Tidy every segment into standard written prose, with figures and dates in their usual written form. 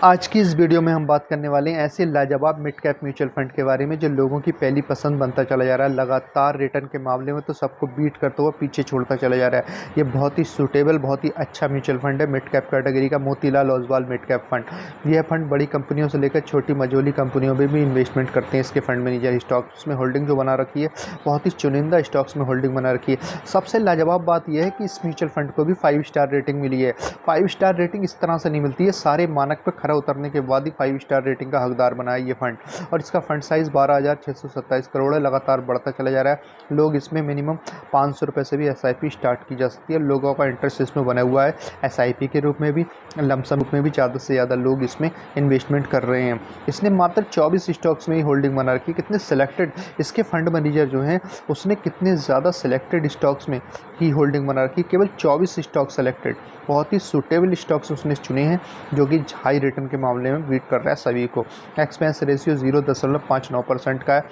आज की इस वीडियो में हम बात करने वाले हैं ऐसे लाजवाब मिड कैप म्यूचुअल फंड के बारे में जो लोगों की पहली पसंद बनता चला जा रहा है। लगातार रिटर्न के मामले में तो सबको बीट करता हुआ पीछे छोड़ता चला जा रहा है। ये बहुत ही सूटेबल, बहुत ही अच्छा म्यूचुअल फंड है मिड कैप कैटेगरी का, Motilal Oswal mid cap fund. यह फंड बड़ी कंपनियों से लेकर छोटी मझोली कंपनियों में भी इन्वेस्टमेंट करते हैं। इसके फंड मैनेजर स्टॉक्स में होल्डिंग जो बना रखी है, बहुत ही चुनिंदा स्टॉक्स में होल्डिंग बना रखी है। सबसे लाजवाब बात यह है कि इस म्यूचुअल फंड को भी 5 स्टार रेटिंग मिली है। 5 स्टार रेटिंग इस तरह से नहीं मिलती है, सारे मानक पर खरा उतरने के बाद ही 5 स्टार रेटिंग का हकदार बना है ये फंड। और इसका फंड साइज 12,627 करोड़ है, लगातार बढ़ता चला जा रहा है। लोग इसमें मिनिमम 500 रुपये से भी SIP स्टार्ट की जा सकती है। लोगों का इंटरेस्ट इसमें बना हुआ है SIP के रूप में भी, लमसम रूप में भी ज़्यादा से ज़्यादा लोग इसमें इन्वेस्टमेंट कर रहे हैं। इसने मात्र 24 स्टॉक्स में ही होल्डिंग बना रखी है। कितने सिलेक्टेड इसके फंड मैनेजर जो हैं, उसने कितने ज़्यादा सिलेक्टेड स्टॉक्स में ही होल्डिंग बना रखी है। केवल 24 स्टॉक सेलेक्टेड, बहुत ही सूटेबल स्टॉक्स उसने चुने हैं जो कि हाई रिटर्न के मामले में बीट कर रहा है सभी को। एक्सपेंस रेशियो 0.59% का है।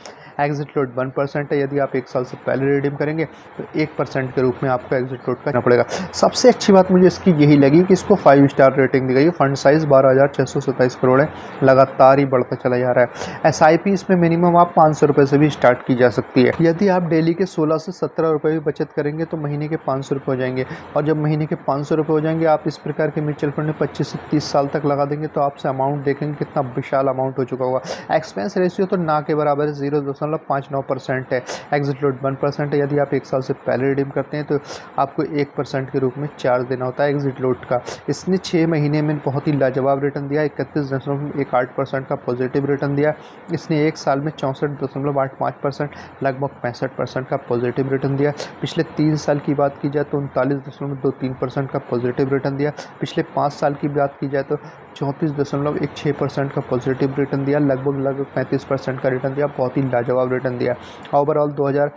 एग्जिट लोड 1% है। यदि आप 1 साल से पहले रिडीम करेंगे तो 1% के रूप में आपको एग्जिट लोड करना पड़ेगा। सबसे अच्छी बात मुझे इसकी यही लगी कि इसको 5 स्टार रेटिंग दी गई है। फंड साइज 12,627 करोड़ है, लगातार ही बढ़ता चला जा रहा है। SIP इसमें मिनिमम आप 500 रुपये से भी स्टार्ट की जा सकती है। यदि आप डेली के 16 से 17 रुपये भी बचत करेंगे तो महीने के 500 रुपये हो जाएंगे। और जब महीने के 500 रुपये हो जाएंगे, आप इस प्रकार के म्यूचुअल फंड में 25 से 30 साल तक लगा देंगे तो आपसे अमाउंट देखेंगे कितना विशाल अमाउंट हो चुका होगा। एक्सपेंस रेशियो तो ना के बराबर है, 0.59% है। एग्जिट लोड 1% है। यदि आप 1 साल से पहले रिडीम करते हैं तो आपको 1% के रूप में चार्ज देना होता है एग्जिट लोड का। इसने 6 महीने में बहुत ही लाजवाब रिटर्न दिया, 31.18% का पॉजिटिव रिटर्न दिया। इसने 1 साल में 64.85%, लगभग 65% का पॉजिटिव रिटर्न दिया। पिछले 3 साल की बात की जाए तो 39.23% का पॉजिटिव रिटर्न दिया। पिछले 5 साल की बात की जाए तो 34.16% का पॉजिटिव रिटर्न दिया, लगभग 35% का रिटर्न दिया। बहुत ही लाजवाब रिटर्न दिया। ओवरऑल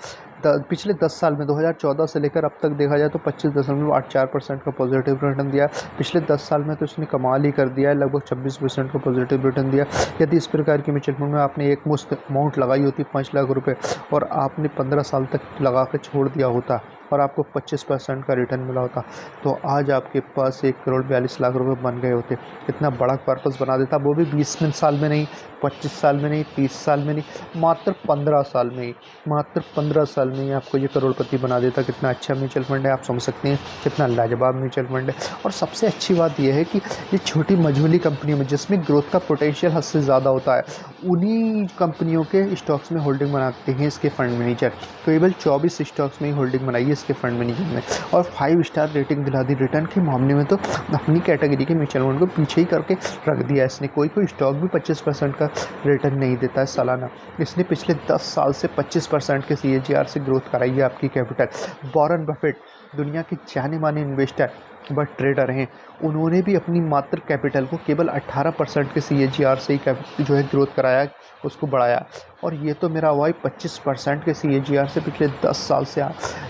पिछले 10 साल में 2014 से लेकर अब तक देखा जाए तो 25.84% का पॉजिटिव रिटर्न दिया। पिछले 10 साल में तो इसने कमाल ही कर दिया है, लगभग 26% का पॉजिटिव रिटर्न दिया। यदि इस प्रकार की म्यूचुअल फंड में आपने एक मुश्त अमाउंट लगाई होती 5 लाख रुपये और आपने 15 साल तक लगा कर छोड़ दिया होता और आपको 25% का रिटर्न मिला होता तो आज आपके पास 1,42,00,000 रुपये बन गए होते। इतना बड़ा पर्पस बना देता, वो भी 20 साल में नहीं, 25 साल में नहीं, 30 साल में नहीं, मात्र 15 साल में ही, मात्र 15 साल में ही आपको ये करोड़पति बना देता। कितना अच्छा म्यूचुअल फंड है, आप समझ सकते हैं कितना लाजवाब म्यूचुअल फंड है। और सबसे अच्छी बात यह है कि ये छोटी मझोली कंपनियों में जिसमें ग्रोथ का पोटेंशियल हद से ज़्यादा होता है, उन्हीं कंपनियों के स्टॉक्स में होल्डिंग बनाते हैं इसके फंड मैनेजर। केवल 24 स्टॉक्स में ही होल्डिंग बनाई है इसके फंड मैनेजर में और 5 स्टार रेटिंग दिला दी। रिटर्न के मामले में तो अपनी कैटेगरी के म्यूचुअल फंड को पीछे ही करके रख दिया इसने। कोई स्टॉक भी 25% का रिटर्न नहीं देता है सालाना। इसने पिछले 10 साल से 25% के CAGR से ग्रोथ कराई है आपकी कैपिटल। वॉरेन बफेट दुनिया के जाने माने इन्वेस्टर बट ट्रेडर हैं, उन्होंने भी अपनी मात्र कैपिटल को केवल 18% के CAGR से ही जो है ग्रोथ कराया, उसको बढ़ाया। और ये तो मेरा हुआ 25% के CAGR से पिछले 10 साल से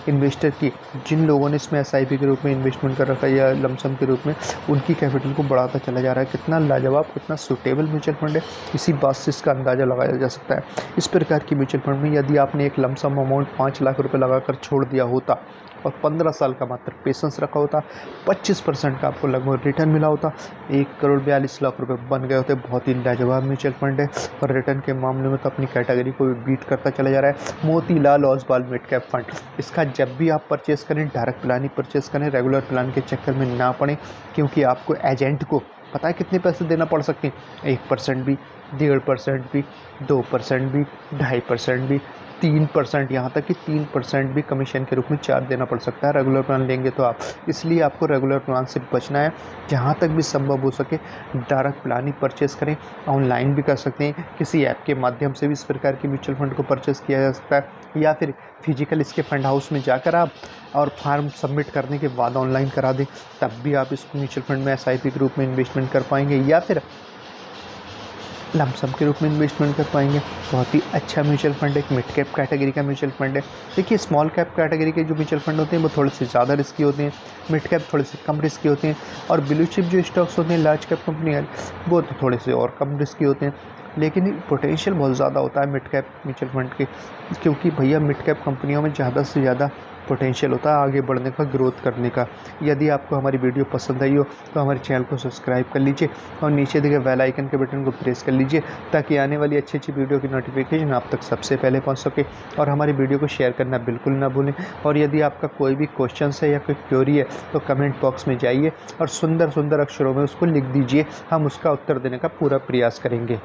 इन्वेस्टर की, जिन लोगों ने इसमें SIP के रूप में इन्वेस्टमेंट कर रखा है या लमसम के रूप में, उनकी कैपिटल को बढ़ाता चला जा रहा है। कितना लाजवाब, कितना सूटेबल म्यूचुअल फंड है, इसी बात से इसका अंदाज़ा लगाया जा सकता है। इस प्रकार की म्यूचुअल फंड में यदि आपने एक लमसम अमाउंट 5 लाख रुपये लगाकर छोड़ दिया होता और 15 साल का मात्र पेशेंस रखा होता, 25% का आपको लगभग रिटर्न मिला होता, 1,42,00,000 रुपये बन गए होते। बहुत ही लाजवाब म्यूचुअल फंड है और रिटर्न के मामले में तो अपनी कैटेगरी को भी बीट करता चला जा रहा है। Motilal Oswal mid cap fund, इसका जब भी आप परचेस करें डायरेक्ट प्लान ही परचेस करें, रेगुलर प्लान के चक्कर में ना पड़ें, क्योंकि आपको एजेंट को पता है कितने पैसे देना पड़ सकते हैं। 1% भी, 1.5% भी, 2% भी, 2.5% भी, 3%, यहाँ तक कि 3% भी कमीशन के रूप में चार्ज देना पड़ सकता है रेगुलर प्लान लेंगे तो आप। इसलिए आपको रेगुलर प्लान से बचना है। जहाँ तक भी संभव हो सके डायरेक्ट प्लान ही परचेस करें। ऑनलाइन भी कर सकते हैं, किसी ऐप के माध्यम से भी इस प्रकार के म्यूचुअल फंड को परचेस किया जा सकता है, या फिर फिजिकल इसके फंड हाउस में जाकर आप और फॉर्म सबमिट करने के बाद ऑनलाइन करा दें, तब भी आप इस म्यूचुअल फंड में SIP के रूप में इन्वेस्टमेंट कर पाएंगे या फिर लमसम के रूप में इन्वेस्टमेंट कर पाएंगे। बहुत ही अच्छा म्यूचुअल फंड है, एक मिड कैप कैटेगरी का म्यूचुअल फंड है। देखिए, स्मॉल कैप कैटेगरी के जो म्यूचुअल फंड होते हैं वो थोड़े से ज़्यादा रिस्की होते हैं, मिड कैप थोड़े से कम रिस्की होते हैं, और ब्लू चिप जो स्टॉक्स होते हैं लार्ज कैप कंपनी वो तो थोड़े से और कम रिस्की होते हैं। लेकिन पोटेंशियल बहुत ज़्यादा होता है मिड कैप म्यूचुअल फंड के, क्योंकि भैया मिड कैप कंपनियों में ज़्यादा से ज़्यादा पोटेंशियल होता है आगे बढ़ने का, ग्रोथ करने का। यदि आपको हमारी वीडियो पसंद आई हो तो हमारे चैनल को सब्सक्राइब कर लीजिए और नीचे दिखे बेल आइकन के बटन को प्रेस कर लीजिए, ताकि आने वाली अच्छी अच्छी वीडियो की नोटिफिकेशन आप तक सबसे पहले पहुंच सके। और हमारी वीडियो को शेयर करना बिल्कुल ना भूलें। और यदि आपका कोई भी क्वेश्चन है या कोई क्वेरी है तो कमेंट बॉक्स में जाइए और सुंदर सुंदर अक्षरों में उसको लिख दीजिए, हम उसका उत्तर देने का पूरा प्रयास करेंगे।